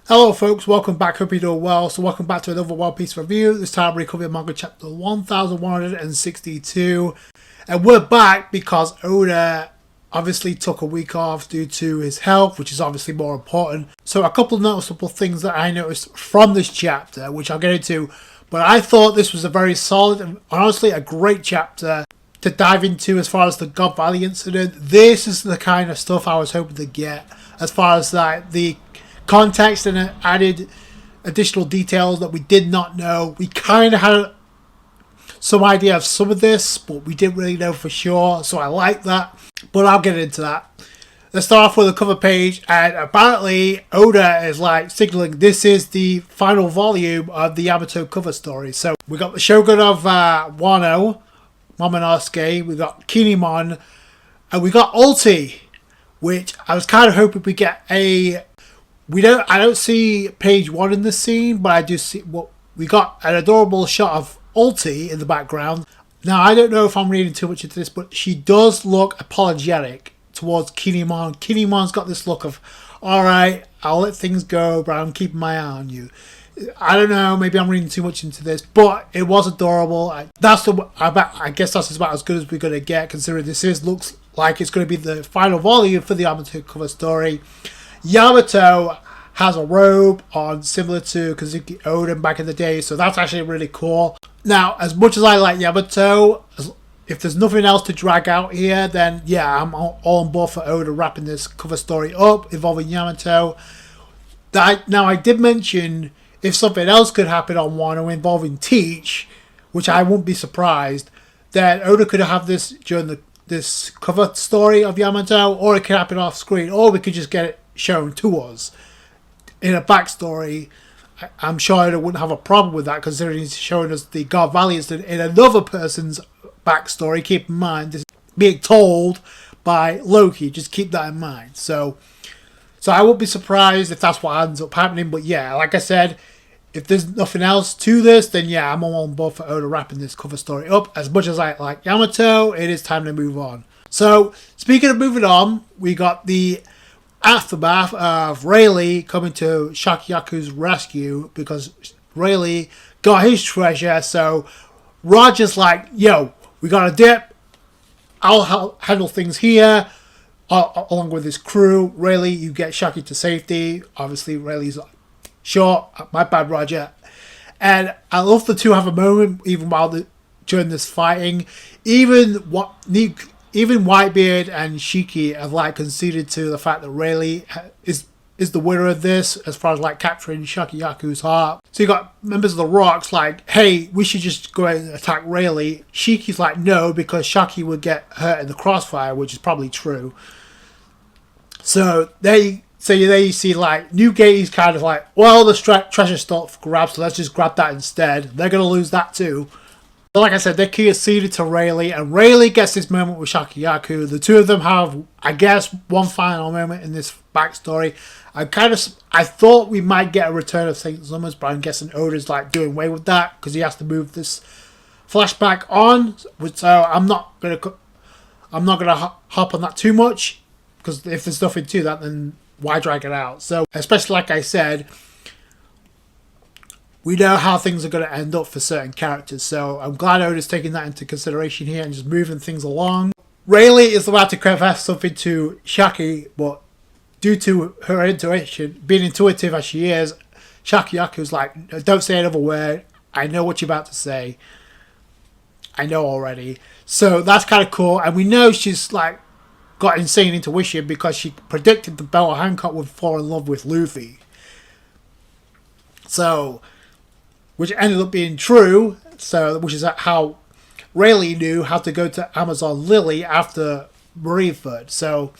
Hello folks, welcome back, hope you're doing well. So welcome back to another One Piece review. This time we're covering manga chapter 1162. And we're back because Oda obviously took a week off due to his health, which is obviously more important. So a couple of noticeable things that I noticed from this chapter, which I'll get into. But I thought this was a very solid and honestly a great chapter to dive into as far as the God Valley incident. This is the kind of stuff I was hoping to get as far as like the context and added additional details that we did not know. We kind of had some idea of some of this, but we didn't really know for sure, so I like that. But I'll get into that. Let's start off with the cover page, and apparently Oda is like signaling this is the final volume of the Yamato cover story. So we got the Shogun of Wano, Momonosuke, we got Kinemon, and we got Ulti, which I was kind of hoping we get a... I don't see page 1 in this scene, but I do see what we got an adorable shot of Ulti in the background. Now I don't know if I'm reading too much into this, but she does look apologetic towards Kinemon. Kinemon's got this look of, alright, I'll let things go, but I'm keeping my eye on you. I don't know, maybe I'm reading too much into this, but it was adorable. I guess that's about as good as we're going to get, considering looks like it's going to be the final volume for the Yamato cover story. Yamato has a robe on similar to Kazuki Oden back in the day, so that's actually really cool. Now, as much as I like Yamato, if there's nothing else to drag out here, then yeah, I'm all on board for Oda wrapping this cover story up involving Yamato. Now, I did mention if something else could happen on Wano involving Teach, which I wouldn't be surprised, then Oda could have this during this cover story of Yamato, or it could happen off screen, or we could just get it shown to us in a backstory. I'm sure I wouldn't have a problem with that, considering he's showing us the God Valley incident in another person's backstory. Keep in mind, this is being told by Loki. Just keep that in mind. So I won't be surprised if that's what ends up happening. But yeah, like I said, if there's nothing else to this, then yeah, I'm all on board for Oda wrapping this cover story up. As much as I like Yamato, it is time to move on. So speaking of moving on, we got the aftermath of Rayleigh coming to Shakyaku's rescue because Rayleigh got his treasure. So Roger's like, yo, we got a dip. I'll handle things here along with his crew. Rayleigh, you get Shakky to safety. Obviously, Rayleigh's like, sure, my bad, Roger. And I love the two have a moment even during this fighting. Even Whitebeard and Shakky have like conceded to the fact that Rayleigh is the winner of this as far as like capturing Shakyaku's heart. So you got members of the Rocks like, hey, we should just go ahead and attack Rayleigh. Shakky's like, no, because Shakky would get hurt in the crossfire, which is probably true. So there you see like Newgate is kind of like, well, the treasure's still for grabs, so let's just grab that instead. They're going to lose that too. But like I said, they conceded to Rayleigh, and Rayleigh gets this moment with Shakyaku. The two of them have, I guess, one final moment in this backstory. I thought we might get a return of Saint Summers, but I'm guessing Oda's like doing away with that because he has to move this flashback on. So I'm not gonna hop on that too much, because if there's nothing to that, then why drag it out? So especially like I said, we know how things are going to end up for certain characters, so I'm glad Oda's taking that into consideration here and just moving things along. Rayleigh is about to confess something to Shakky, but due to her intuition, being intuitive as she is, Shakyaku's like, don't say another word, I know what you're about to say. I know already. So that's kind of cool, and we know she's like got insane intuition because she predicted the Bella Hancock would fall in love with Luffy. So... which ended up being true, which is how Rayleigh knew how to go to Amazon Lily after Marineford. So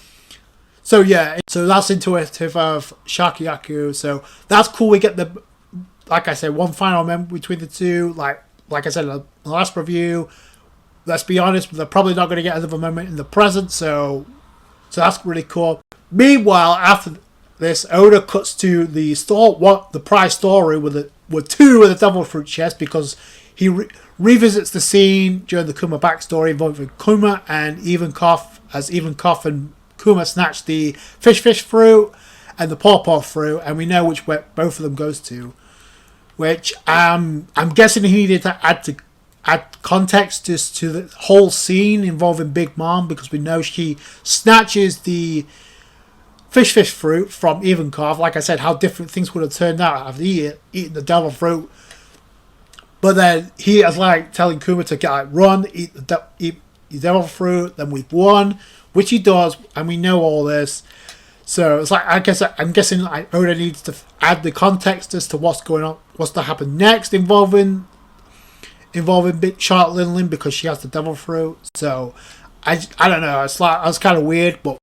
yeah, so that's intuitive of Shakyaku. So that's cool. We get like I said, one final moment between the two. Like I said in the last review, let's be honest, they're probably not going to get another moment in the present. So that's really cool. Meanwhile, after this, Oda cuts to the prize storeroom with two of the devil fruit chests, because he revisits the scene during the Kuma backstory involving Kuma and Ivankov, as Ivankov and Kuma snatched the fish fruit, and the pawpaw fruit, and we know which way both of them goes to. Which I'm guessing he needed to add context just to the whole scene involving Big Mom, because we know she snatches the fish fruit from Ivankov. Like I said, how different things would have turned out after eating the devil fruit. But then he is like telling Kuma to run, eat the devil fruit, then we've won, which he does, and we know all this. So it's like, I'm guessing like Oda needs to add the context as to what's going on, what's to happen next involving Charlotte Linlin, because she has the devil fruit. So I don't know. It's kind of weird, but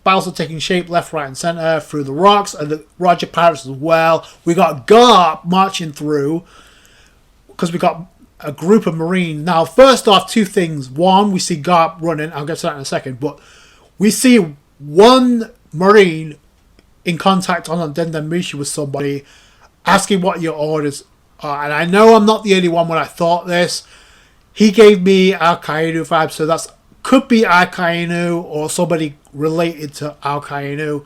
battles are taking shape left, right, and center through the rocks and the Roger Pirates as well. We got Garp marching through because we got a group of Marines. Now, first off, two things. One, we see Garp running. I'll get to that in a second, but we see one Marine in contact on Dendamushi with somebody, asking what your orders are. And I know I'm not the only one when I thought this. He gave me Al-Qaeda vibes, so that's could be Al-Qaeda or somebody related to Al-Qaeda.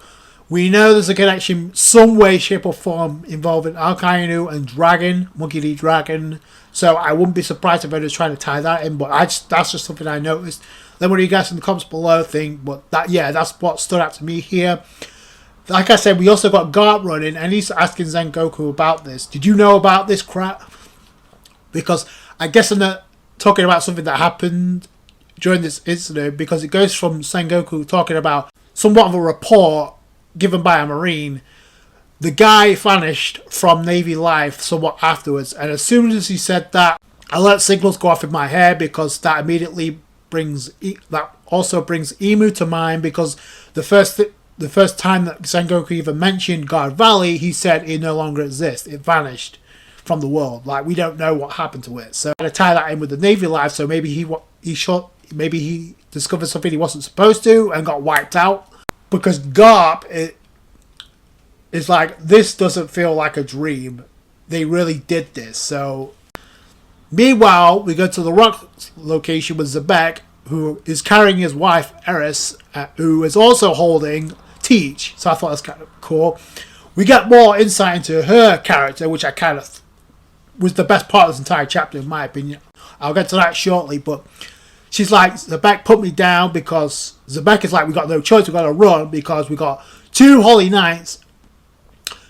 We know there's a connection some way, shape or form involving Al-Qaeda and Dragon, Monkey D. Dragon. So I wouldn't be surprised if I was trying to tie that in, but that's just something I noticed. Then what do you guys in the comments below think? But that's what stood out to me here. Like I said, we also got Garp running, and he's asking Sengoku about this. Did you know about this crap? Because I guess I'm not talking about something that happened during this incident, because it goes from Sengoku talking about somewhat of a report given by a Marine. The guy vanished from Navy life somewhat afterwards, and as soon as he said that, alert signals go off in my head, because that immediately brings Emu to mind, because the first time that Sengoku even mentioned Guard Valley, he said it no longer exists. It vanished from the world. Like, we don't know what happened to it. So to tie that in with the Navy life, so maybe he discovered something he wasn't supposed to and got wiped out. Because Garp is like, this doesn't feel like a dream. They really did this. So meanwhile, we go to the rock location with Xebec, who is carrying his wife Eris, who is also holding Teach. So I thought that's kind of cool. We get more insight into her character, which I kind of was the best part of this entire chapter in my opinion. I'll get to that shortly, but she's like, Xebec put me down, because Xebec is like, we got no choice, we got to run, because we got two Holy Knights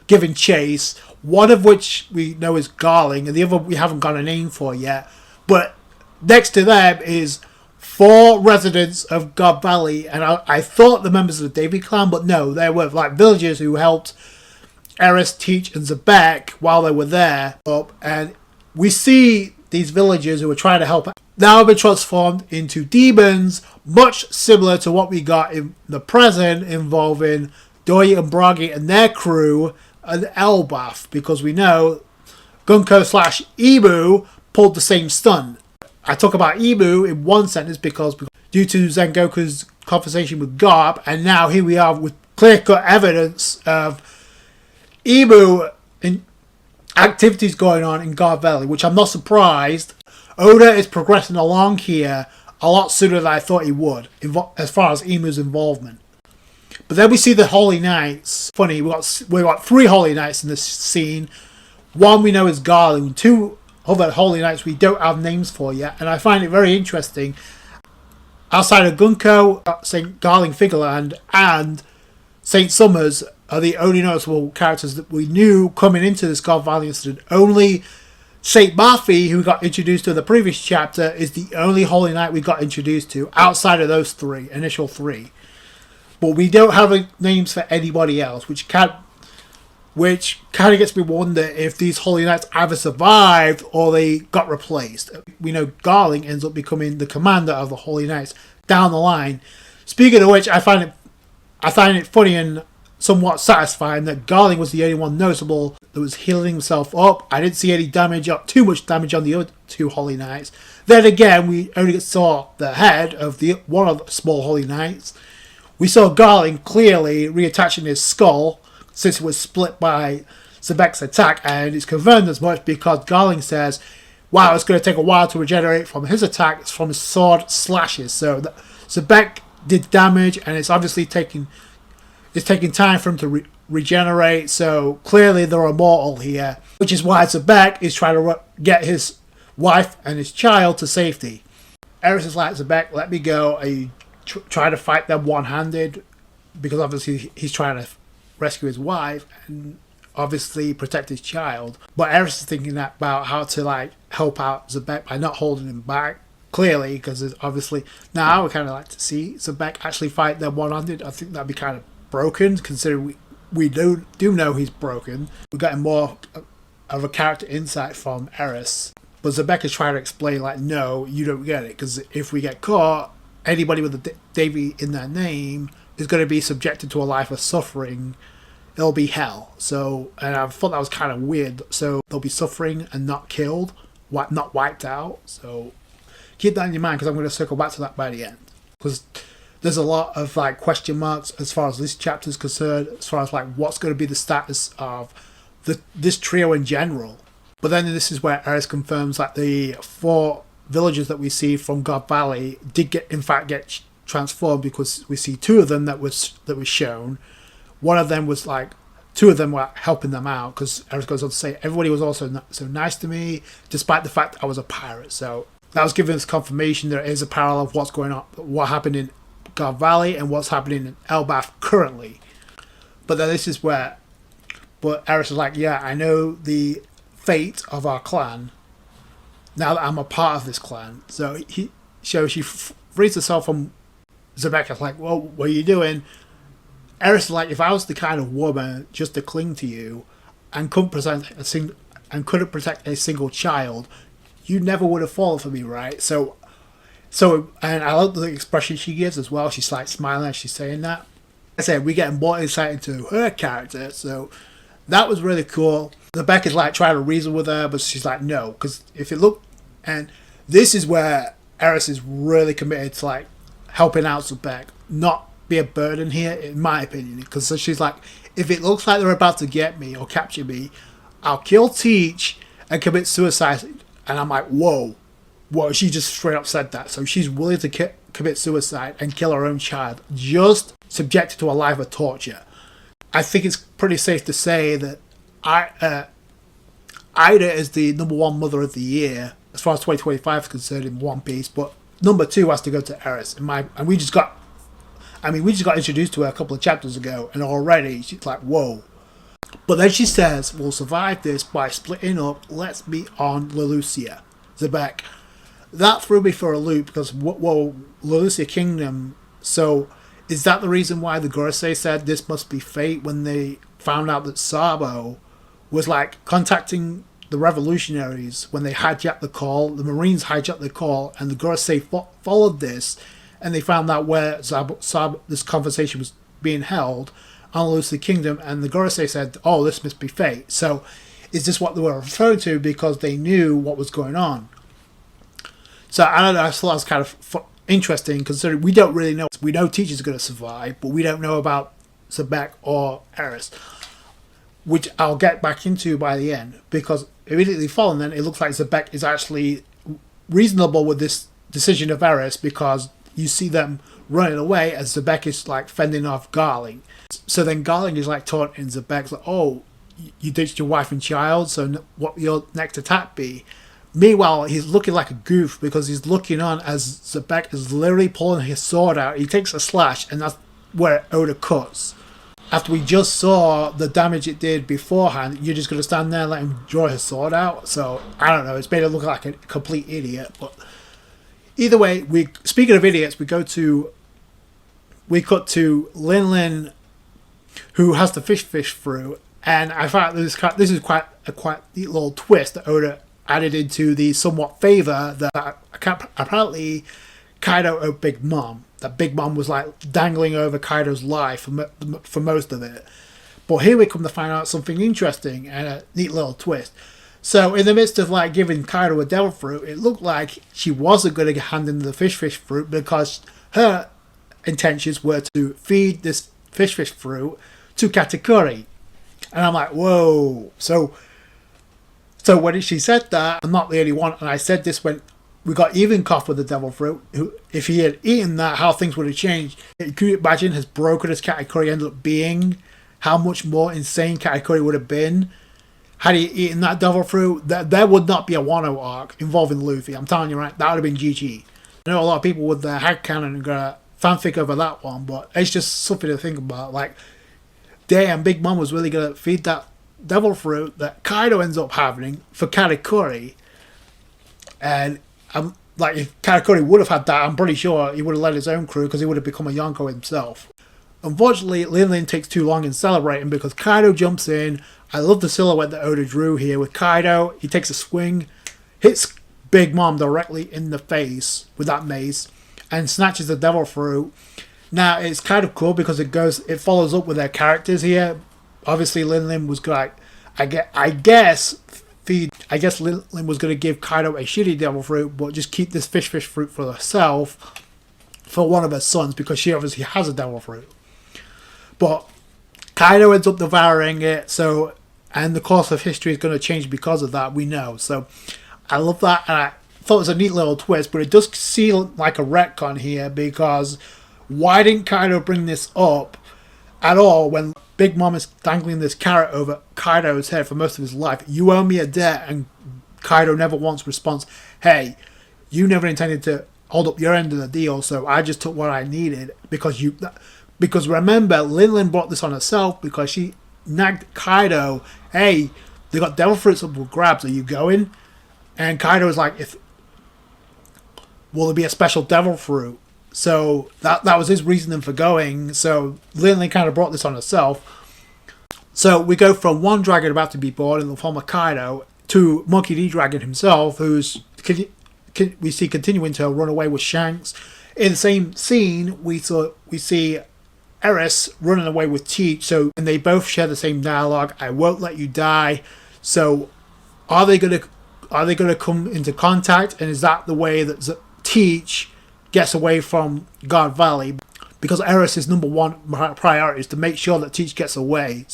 giving chase, one of which we know is Garling, and the other we haven't got a name for yet. But next to them is 4 residents of God Valley, and I thought the members of the Davy clan, but no, they were like villagers who helped Eris, Teach, and Xebec while they were there. And we see these villagers who were trying to help now have been transformed into demons, much similar to what we got in the present involving Doi and Bragi and their crew and Elbaf, because we know Gunko / Ibu pulled the same stunt. I talk about Ibu in one sentence because due to Sengoku's conversation with Garp, and now here we are with clear-cut evidence of Ibu in activities going on in Garp Valley, which I'm not surprised. Oda is progressing along here a lot sooner than I thought he would, as far as Imu's involvement. But then we see the Holy Knights. Funny, we got 3 Holy Knights in this scene. One we know is Garling. 2 other Holy Knights we don't have names for yet, and I find it very interesting. Outside of Gunko, St. Garling Figureland, and St. Summers are the only noticeable characters that we knew coming into this God Valley incident. Only St. Mafi, who got introduced to in the previous chapter, is the only Holy Knight we got introduced to outside of those initial three. But we don't have names for anybody else, which kind of gets me wonder if these Holy Knights either survived or they got replaced. We know Garling ends up becoming the commander of the Holy Knights down the line. Speaking of which, I find it funny and somewhat satisfying that Garling was the only one noticeable that was healing himself up. I didn't see any too much damage on the other 2 Holy Knights. Then again, we only saw the head of one of the small Holy Knights. We saw Garling clearly reattaching his skull since it was split by Xebec's attack, and it's confirmed as much because Garling says, wow, it's going to take a while to regenerate from his attack, from his sword slashes. So Xebec did damage, and it's obviously taking time for him to regenerate, so clearly they're immortal here, which is why Xebec is trying to get his wife and his child to safety. Eris is like, Xebec, let me go. Are you trying to fight them one-handed? Because obviously he's trying to rescue his wife and obviously protect his child. But Eris is thinking about how to like help out Xebec by not holding him back. Clearly, because obviously now we kind of like to see Xebec actually fight them one-handed. I think that'd be kind of broken, considering we do know he's broken. We're getting more of a character insight from Eris. But Xebec is trying to explain, like, no, you don't get it, because if we get caught, anybody with a Davy in their name is going to be subjected to a life of suffering. It'll be hell. So, and I thought that was kind of weird. So they'll be suffering and not killed, not wiped out. So keep that in your mind, because I'm going to circle back to that by the end. Because there's a lot of like question marks as far as this chapter is concerned, as far as like what's going to be the status of this trio in general. But then this is where Eris confirms that the 4 villagers that we see from God Valley did get transformed, because we see 2 of them that was shown. One of them was like, 2 of them were helping them out, because Eris goes on to say everybody was also so nice to me, despite the fact I was a pirate. So that was giving us confirmation there is a parallel of what's going on, what happened in God Valley and what's happening in Elbaf currently. But then this is where, but Eris is like, yeah, I know the fate of our clan now that I'm a part of this clan. So she frees herself from Xebec. It's like, well, what are you doing? Eris is like, if I was the kind of woman just to cling to you and couldn't protect a single child, you never would have fallen for me, right? So, and I love the expression she gives as well. She's like smiling as she's saying that. I said we get more insight into her character, so that was really cool. Xebec is like trying to reason with her, but she's like, no, because if it look, and this is where Eris is really committed to like helping out Xebec, not be a burden here, in my opinion. Because she's like, if it looks like they're about to get me or capture me, I'll kill Teach and commit suicide. And I'm like, whoa, she just straight up said that. So she's willing to commit suicide and kill her own child, just subjected to a life of torture. I think it's pretty safe to say that Ida is the #1 mother of the year as far as 2025 is concerned in One Piece, but #2 has to go to Eris. And we just got introduced to her a couple of chapters ago, and already she's like, whoa. But then she says, we'll survive this by splitting up. Let's be on Lelucia. Xebec. That threw me for a loop, because whoa, Lelucia Kingdom. So is that the reason why the Gorosei said this must be fate, when they found out that Sabo was like contacting the revolutionaries when they hijacked the call? The Marines hijacked the call, and the Gorosei followed this, and they found out where this conversation was being held on Lelucia Kingdom, and the Gorosei said, oh, this must be fate. So is this what they were referring to, because they knew what was going on? So I don't know, I thought that was kind of interesting, considering we don't really know. We know Teach is going to survive, but we don't know about Xebec or Eris, which I'll get back into by the end, because immediately following then, it looks like Xebec is actually reasonable with this decision of Eris, because you see them running away as Xebec is like fending off Garling. So then Garling is like taunting Xebec, like, oh, you ditched your wife and child, so what will your next attack be? Meanwhile, he's looking like a goof, because he's looking on as Xebec is literally pulling his sword out. He takes a slash, and that's where Oda cuts. After we just saw the damage it did beforehand, you're just going to stand there and let him draw his sword out? So, I don't know, it's made it look like a complete idiot. But either way, speaking of idiots, we cut to Lin Lin, who has the fish fruit, and I thought this is quite a neat little twist that Oda added into the somewhat favor that apparently Kaido owed Big Mom. That Big Mom was like dangling over Kaido's life for most of it. But here we come to find out something interesting and a neat little twist. So in the midst of like giving Kaido a devil fruit, it looked like she wasn't going to hand in the fish fruit, because her intentions were to feed this fish fruit to Katakuri. And I'm like, whoa. So when she said that, I'm not the only one, and I said this when we got Ivankov with the devil fruit, who, if he had eaten that, how things would have changed. You could imagine as broken as Katakuri ended up being, how much more insane Katakuri would have been had he eaten that devil fruit. There would not be a Wano arc involving Luffy. I'm telling you, right, that would have been GG. I know a lot of people with their headcanon and gonna fanfic over that one, but it's just something to think about. Like, damn, Big Mom was really gonna feed that devil fruit that Kaido ends up having for Katakuri. And like, if Katakuri would have had that, I'm pretty sure he would have led his own crew because he would have become a Yonko himself. Unfortunately, Lin takes too long in celebrating because Kaido jumps in. I love the silhouette that Oda drew here with Kaido. He takes a swing, hits Big Mom directly in the face with that mace, and snatches the devil fruit. Now, it's kind of cool because it follows up with their characters here. Obviously, Lin was like, I guess Lin was going to give Kaido a shitty devil fruit, but just keep this fish fruit for herself, for one of her sons, because she obviously has a devil fruit. But Kaido ends up devouring it, and the course of history is going to change because of that, we know. So I love that, and I thought it was a neat little twist, but it does seem like a retcon here, because why didn't Kaido bring this up at all when Big Mom is dangling this carrot over Kaido's head for most of his life? You owe me a debt, and Kaido never once responds, hey, you never intended to hold up your end of the deal, so I just took what I needed because remember, Lin brought this on herself because she nagged Kaido, hey, they got devil fruits up for grabs, are you going? And Kaido was like, will there be a special devil fruit? So that was his reasoning for going. So Lin kind of brought this on herself. So we go from one dragon about to be born in the form of Kaido to Monkey D. Dragon himself, who's we see continuing to run away with Shanks. In the same scene, we see Eris running away with Teach. And they both share the same dialogue. I won't let you die. So are they gonna come into contact? And is that the way that Teach gets away from Guard Valley? Because Eris' number one priority is to make sure that Teach gets away.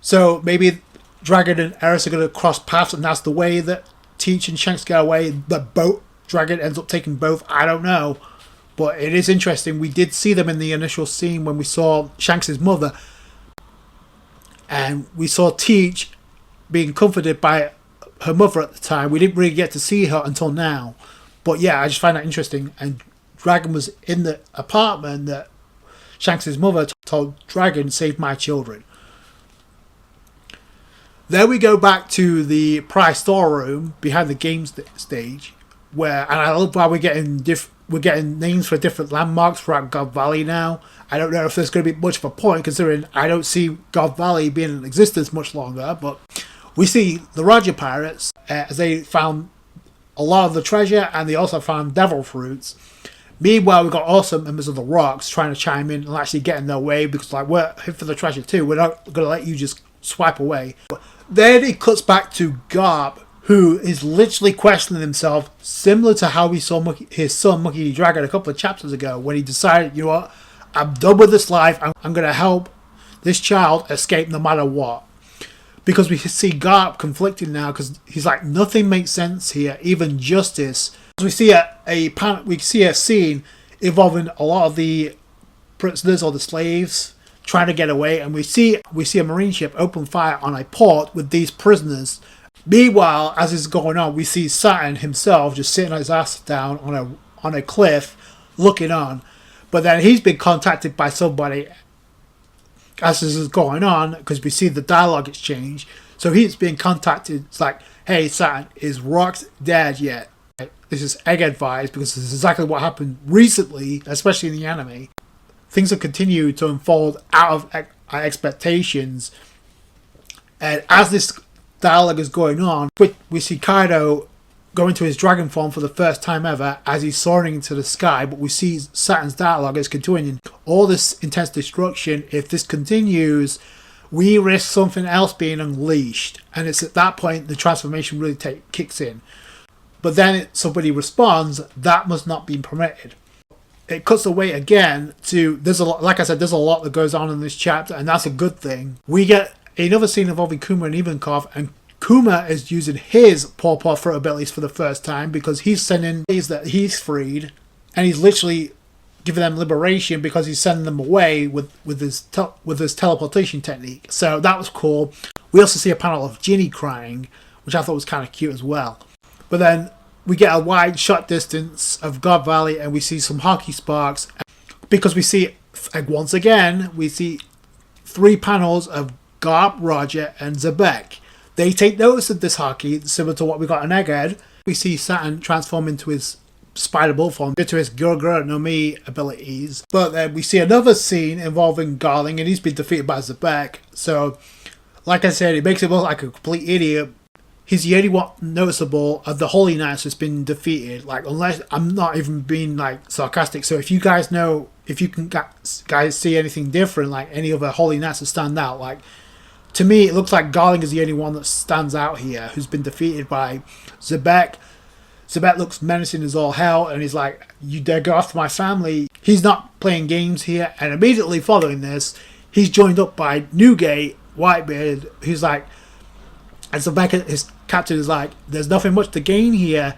So maybe Dragon and Eris are going to cross paths, and that's the way that Teach and Shanks get away. The Dragon ends up taking both. I don't know. But it is interesting. We did see them in the initial scene when we saw Shanks' mother. And we saw Teach being comforted by her mother at the time. We didn't really get to see her until now. But yeah, I just find that interesting. And Dragon was in the apartment that Shanks' mother told Dragon, save my children. Then we go back to the prize storeroom behind the game stage, and I love why we're getting names for different landmarks throughout God Valley now. I don't know if there's going to be much of a point, considering I don't see God Valley being in existence much longer, but we see the Roger Pirates as they found a lot of the treasure, and they also found devil fruits. Meanwhile, we've got awesome members of the Rocks trying to chime in and actually get in their way, because like, we're here for the treasure too. We're not going to let you just swipe away. But then it cuts back to Garp, who is literally questioning himself, similar to how we saw his son Monkey D. Dragon a couple of chapters ago, when he decided, you know what, I'm done with this life. I'm going to help this child escape no matter what. Because we see Garp conflicted now, because he's like, nothing makes sense here, even justice. We see a scene involving a lot of the prisoners or the slaves trying to get away, and we see a marine ship open fire on a port with these prisoners. Meanwhile, as this is going on, we see Saturn himself just sitting his ass down on a cliff, looking on. But then he's been contacted by somebody as this is going on, because we see the dialogue exchange. So he's being contacted. It's like, hey Saturn, is Rox dead yet? This is egg advice, because this is exactly what happened recently, especially in the anime. Things have continued to unfold out of our expectations. And as this dialogue is going on, we see Kaido go into his dragon form for the first time ever as he's soaring into the sky. But we see Saturn's dialogue is continuing. All this intense destruction, if this continues, we risk something else being unleashed. And it's at that point the transformation really kicks in. But then somebody responds, that must not be permitted. It cuts away again to, there's a lot that goes on in this chapter, and that's a good thing. We get another scene involving Kuma and Ivankov, and Kuma is using his paw throw abilities for the first time, because he's sending these that he's freed, and he's literally giving them liberation because he's sending them away with his teleportation technique. So that was cool. We also see a panel of Ginny crying, which I thought was kind of cute as well. But then we get a wide shot distance of God Valley and we see some hockey sparks because we see, once again, we see 3 panels of Garp, Roger and Xebec. They take notice of this hockey, similar to what we got in Egghead. We see Saturn transform into his spider bull form, into his Gurgur no Mi abilities. But then we see another scene involving Garling and he's been defeated by Xebec. So, like I said, it makes him look like a complete idiot. He's the only one noticeable of the Holy Knights that's been defeated. Like, unless I'm not even being like sarcastic. So if you guys know, if you can guys see anything different, like any other Holy Knights that stand out, like to me it looks like Garling is the only one that stands out here who's been defeated by Xebec. Xebec looks menacing as all hell and he's like, you dare go after my family. He's not playing games here, and immediately following this he's joined up by Newgate, Whitebeard, who's like, and Xebec, his captain, is like, there's nothing much to gain here.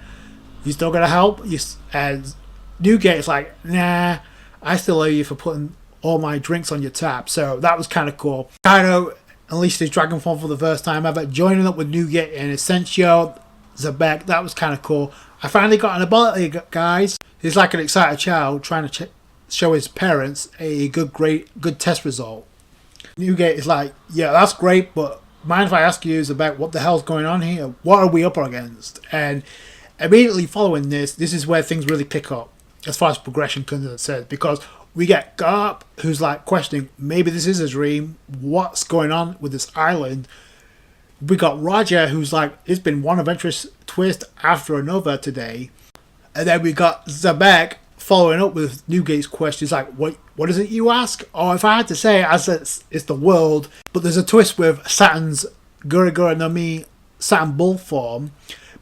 You still gonna help? And Newgate is like, nah, I still owe you for putting all my drinks on your tap. So that was kind of cool. Kaido unleashed his dragon form for the first time ever, joining up with Newgate and Essentio, Xebec. That was kind of cool. I finally got an ability, guys. He's like an excited child trying to show his parents a good test result. Newgate is like, yeah, that's great, but mind if I ask you about what the hell's going on here? What are we up against? And immediately following this is where things really pick up as far as progression concerned, because we get Garp, who's like questioning, maybe this is a dream, what's going on with this island? We got Roger, who's like, it's been one adventurous twist after another today. And then we got Xebec following up with Newgate's questions, like, what is it you ask? Or if I had to say it, as it's the world, but there's a twist with Saturn's Gurgur no Mi Saturn Bull form,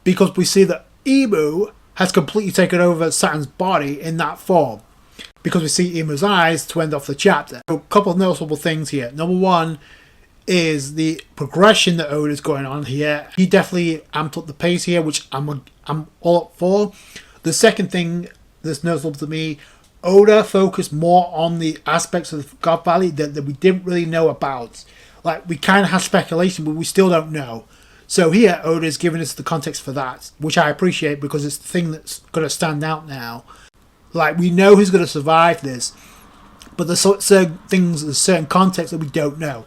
because we see that Emu has completely taken over Saturn's body in that form, because we see Emu's eyes to end off the chapter. So, a couple of noticeable things here. Number one is the progression that Oda's going on here. He definitely amped up the pace here, which I'm all up for. The second thing that's noticeable to me, Oda focused more on the aspects of God Valley that we didn't really know about. Like, we kind of have speculation, but we still don't know. So here, Oda's giving us the context for that, which I appreciate because it's the thing that's going to stand out now. Like, we know who's going to survive this, but there's certain things, there's certain context that we don't know.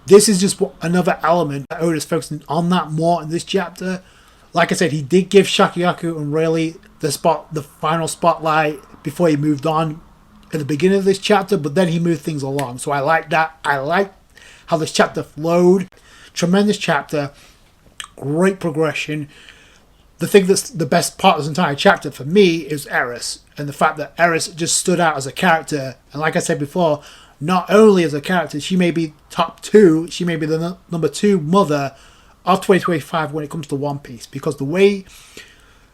This is just another element that Oda's focusing on that more in this chapter. Like I said, he did give Shakky and Rayleigh the final spotlight before he moved on at the beginning of this chapter, but then he moved things along. So I like that. I like how this chapter flowed. Tremendous chapter. Great progression. The thing that's the best part of this entire chapter for me is Eris, and the fact that Eris just stood out as a character. And like I said before, not only as a character, she may be top 2, she may be the number 2 mother of 2025 when it comes to One Piece, because the way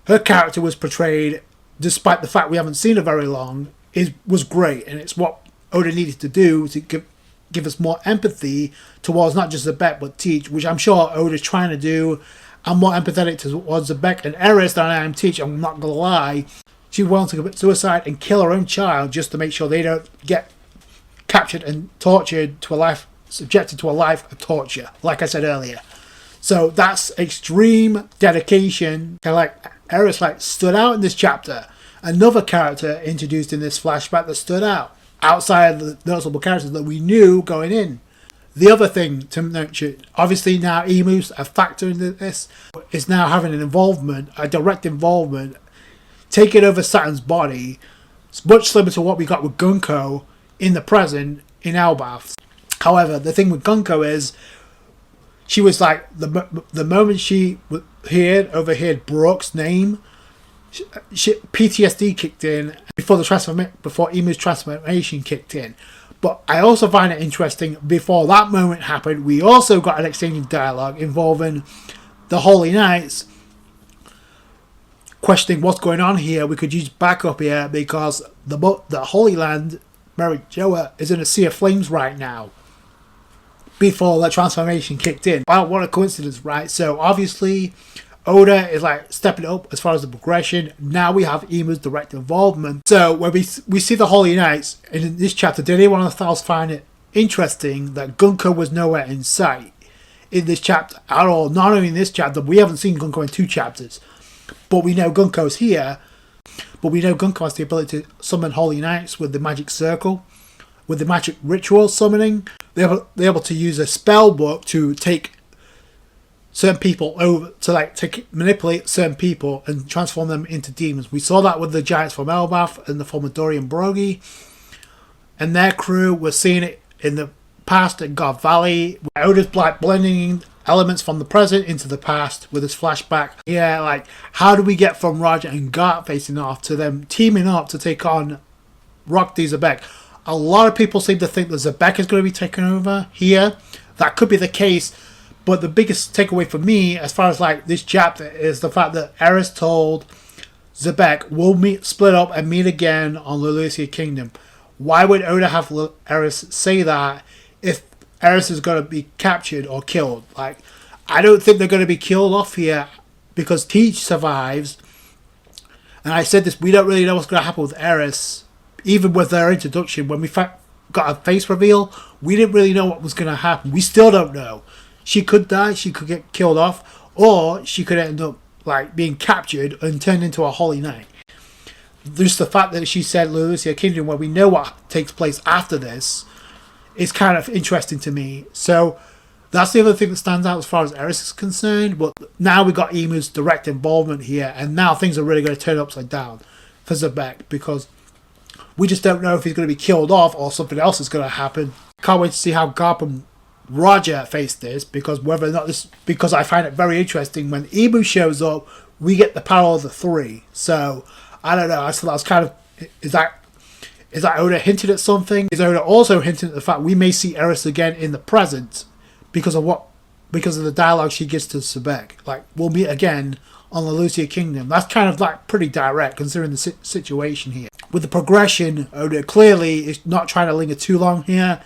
her character was portrayed, despite the fact we haven't seen her very long, was great, and it's what Oda needed to do to give us more empathy towards not just Xebec but Teach, which I'm sure Oda's trying to do. I'm more empathetic towards Xebec and Eris than I am Teach, I'm not gonna lie. She willing to commit suicide and kill her own child just to make sure they don't get captured and tortured to a life, subjected to a life of torture, like I said earlier. So that's extreme dedication. Like Eris stood out in this chapter. Another character introduced in this flashback that stood out outside of the noticeable characters that we knew going in. The other thing to mention, obviously now Emu's a factor in this, is now having an involvement, a direct involvement, taking over Saturn's body. It's much similar to what we got with Gunko in the present in Elbaf. However, the thing with Gunko is, she was like, the moment she overheard Brooke's name, PTSD kicked in before Emu's transformation kicked in. But I also find it interesting, before that moment happened, we also got an exchange of dialogue involving the Holy Knights questioning what's going on here. We could use backup here because the Holy Land, Marijoa, is in a sea of flames right now before the transformation kicked in. Wow, what a coincidence, right? So obviously Oda is like stepping up as far as the progression. Now we have Imu's direct involvement. So when we see the Holy Knights, and in this chapter, did anyone else find it interesting that Gunko was nowhere in sight in this chapter at all? Not only in this chapter, we haven't seen Gunko in 2 chapters. But we know Gunko's here. But we know Gunko has the ability to summon Holy Knights with the magic circle, with the magic ritual summoning. They're able to use a spell book to take certain people over, to manipulate certain people and transform them into demons. We saw that with the giants from Elbaf and the form of Dorian Brogy and their crew. We're seeing it in the past at God Valley, where Oda's like blending elements from the present into the past with his flashback. Yeah, like how do we get from Roger and Gart facing off to them teaming up to take on Rock D. Xebec? A lot of people seem to think that Xebec is going to be taken over here. That could be the case, but the biggest takeaway for me as far as like this chapter is the fact that Eris told Xebec we'll split up and meet again on Lulusia Kingdom. Why would Oda have Eris say that if Eris is going to be captured or killed? Like, I don't think they're going to be killed off here because Teach survives. And I said this, we don't really know what's going to happen with Eris. Even with their introduction, when we got a face reveal, we didn't really know what was going to happen. We still don't know. She could die, she could get killed off, or she could end up like being captured and turned into a Holy Knight. Just the fact that she said Lulusia Kingdom, where we know what takes place after this, is kind of interesting to me. So that's the other thing that stands out as far as Eris is concerned. But now we got Imu's direct involvement here, and now things are really going to turn upside down for Xebec, because we just don't know if he's going to be killed off or something else is going to happen. Can't wait to see how Garp and Roger face this, because whether or not this, because I find it very interesting when Imu shows up, we get the power of the 3. So I don't know. I thought that was kind of, is that Oda hinted at something? Is Oda also hinting at the fact we may see Eris again in the present because of the dialogue she gives to Xebec? Like, we'll meet again on the Lucia Kingdom. That's kind of like pretty direct considering the situation here. With the progression, Oda clearly is not trying to linger too long here.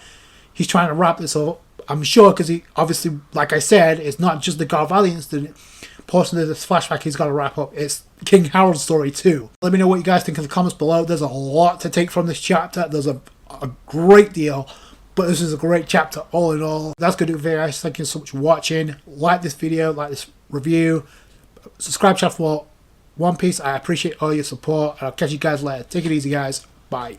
He's trying to wrap this up, I'm sure, because he obviously, like I said, it's not just the God Valley incident portion of this flashback he's got to wrap up. It's King Harold's story too. Let me know what you guys think in the comments below. There's a lot to take from this chapter. There's a great deal, but this is a great chapter all in all. That's going to do it for you guys. Thank you so much for watching. Like this video, like this review. Subscribe channel for One Piece. I appreciate all your support. I'll catch you guys later. Take it easy, guys. Bye.